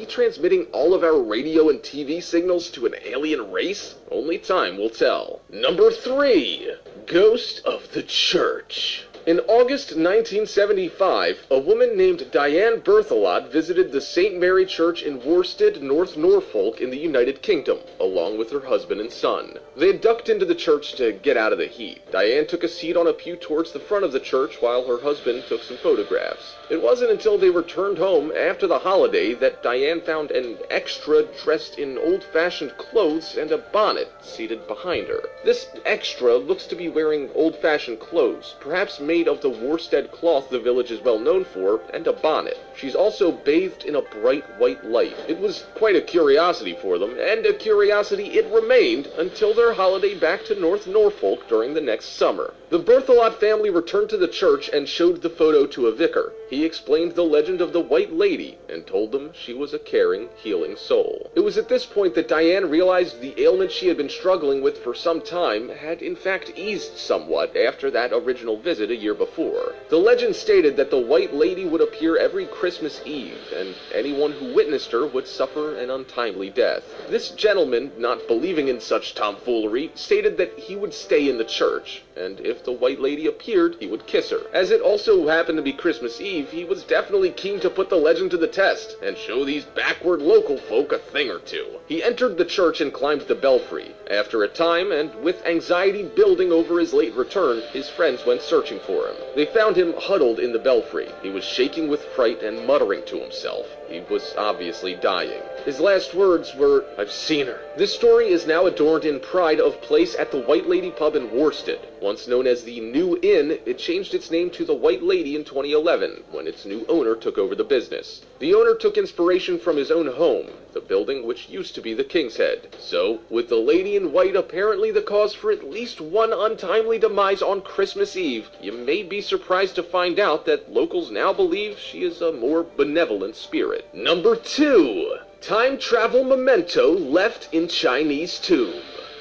we transmitting all of our radio and TV signals to an alien race? Only time will tell. Number 3. Ghost of the Church. In August 1975, a woman named Diane Berthelot visited the St. Mary Church in Worstead, North Norfolk in the United Kingdom, along with her husband and son. They had ducked into the church to get out of the heat. Diane took a seat on a pew towards the front of the church while her husband took some photographs. It wasn't until they returned home after the holiday that Diane found an extra dressed in old-fashioned clothes and a bonnet seated behind her. This extra looks to be wearing old-fashioned clothes, perhaps made of the worsted cloth the village is well known for, and a bonnet. She's also bathed in a bright white light. It was quite a curiosity for them, and a curiosity it remained until their holiday back to North Norfolk during the next summer. The Berthelot family returned to the church and showed the photo to a vicar. He explained the legend of the White Lady and told them she was a caring, healing soul. It was at this point that Diane realized the ailment she had been struggling with for some time had in fact eased somewhat after that original visit a year before. The legend stated that the White Lady would appear every Christmas Eve, and anyone who witnessed her would suffer an untimely death. This gentleman, not believing in such tomfoolery, stated that he would stay in the church, and if the White Lady appeared, he would kiss her. As it also happened to be Christmas Eve, he was definitely keen to put the legend to the test and show these backward local folk a thing or two. He entered the church and climbed the belfry. After a time, and with anxiety building over his late return, his friends went searching for him. They found him huddled in the belfry. He was shaking with fright and muttering to himself. He was obviously dying. His last words were, "I've seen her." This story is now adorned in pride of place at the White Lady Pub in Worstead. Once known as the New Inn, it changed its name to the White Lady in 2011, when its new owner took over the business. The owner took inspiration from his own home, the building which used to be the King's Head. So, with the Lady in White apparently the cause for at least one untimely demise on Christmas Eve, you may be surprised to find out that locals now believe she is a more benevolent spirit. Number 2. Time travel memento left in Chinese tomb.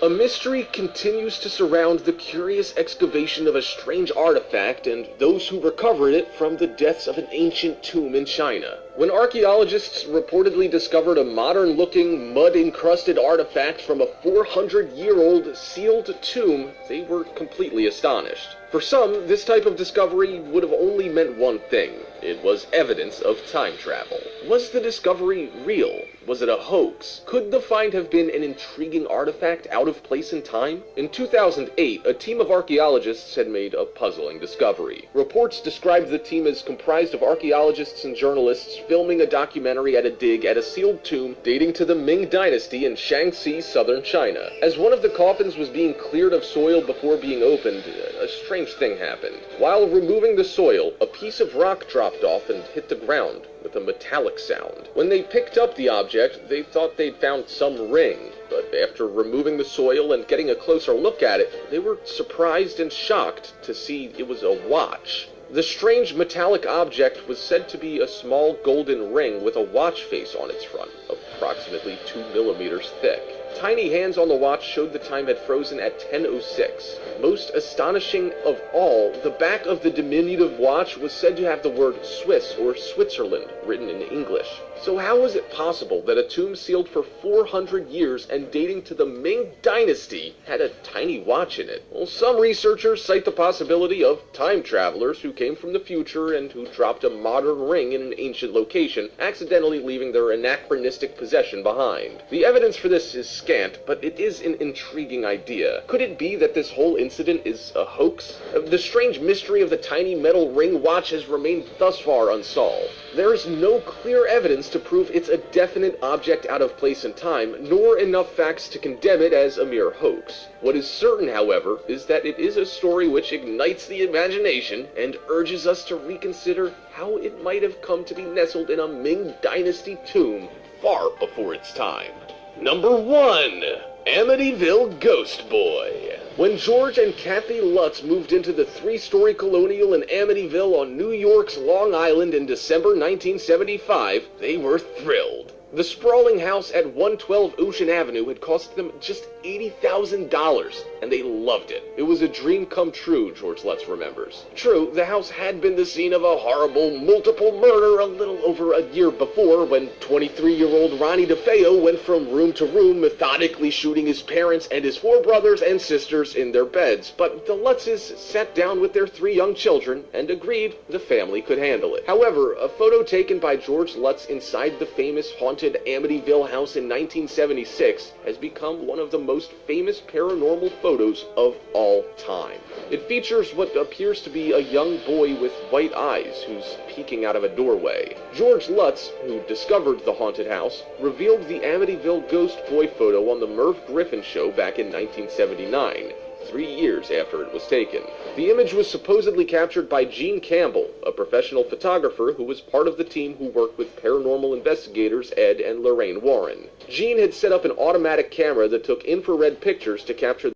A mystery continues to surround the curious excavation of a strange artifact and those who recovered it from the depths of an ancient tomb in China. When archaeologists reportedly discovered a modern-looking, mud-encrusted artifact from a 400-year-old sealed tomb, they were completely astonished. For some, this type of discovery would have only meant one thing. It was evidence of time travel. Was the discovery real? Was it a hoax? Could the find have been an intriguing artifact out of place in time? In 2008, a team of archaeologists had made a puzzling discovery. Reports described the team as comprised of archaeologists and journalists filming a documentary at a dig at a sealed tomb dating to the Ming Dynasty in Shaanxi, southern China. As one of the coffins was being cleared of soil before being opened, a strange thing happened. While removing the soil, a piece of rock dropped off and hit the ground with a metallic sound. When they picked up the object, they thought they'd found some ring, but after removing the soil and getting a closer look at it, they were surprised and shocked to see it was a watch. The strange metallic object was said to be a small golden ring with a watch face on its front, approximately 2 millimeters thick. Tiny hands on the watch showed the time had frozen at 10:06. Most astonishing of all, the back of the diminutive watch was said to have the word Swiss or Switzerland written in English. So how was it possible that a tomb sealed for 400 years and dating to the Ming Dynasty had a tiny watch in it? Well, some researchers cite the possibility of time travelers who came from the future and who dropped a modern ring in an ancient location, accidentally leaving their anachronistic possession behind. The evidence for this is scant, but it is an intriguing idea. Could it be that this whole incident is a hoax? The strange mystery of the tiny metal ring watch has remained thus far unsolved. There is no clear evidence to prove it's a definite object out of place in time, nor enough facts to condemn it as a mere hoax. What is certain, however, is that it is a story which ignites the imagination and urges us to reconsider how it might have come to be nestled in a Ming Dynasty tomb far before its time. Number 1. Amityville Ghost Boy. When George and Kathy Lutz moved into the 3-story colonial in Amityville on New York's Long Island in December 1975, they were thrilled. The sprawling house at 112 Ocean Avenue had cost them just $80,000, and they loved it. It was a dream come true, George Lutz remembers. True, the house had been the scene of a horrible, multiple murder a little over a year before, when 23-year-old Ronnie DeFeo went from room to room, methodically shooting his parents and his 4 brothers and sisters in their beds. But the Lutzes sat down with their 3 young children and agreed the family could handle it. However, a photo taken by George Lutz inside the famous haunted Amityville house in 1976 has become one of the most famous paranormal photos of all time. It features what appears to be a young boy with white eyes who's peeking out of a doorway. George Lutz, who discovered the haunted house, revealed the Amityville ghost boy photo on the Merv Griffin show back in 1979. 3 years after it was taken. The image was supposedly captured by Gene Campbell, a professional photographer who was part of the team who worked with paranormal investigators Ed and Lorraine Warren. Gene had set up an automatic camera that took infrared pictures to capture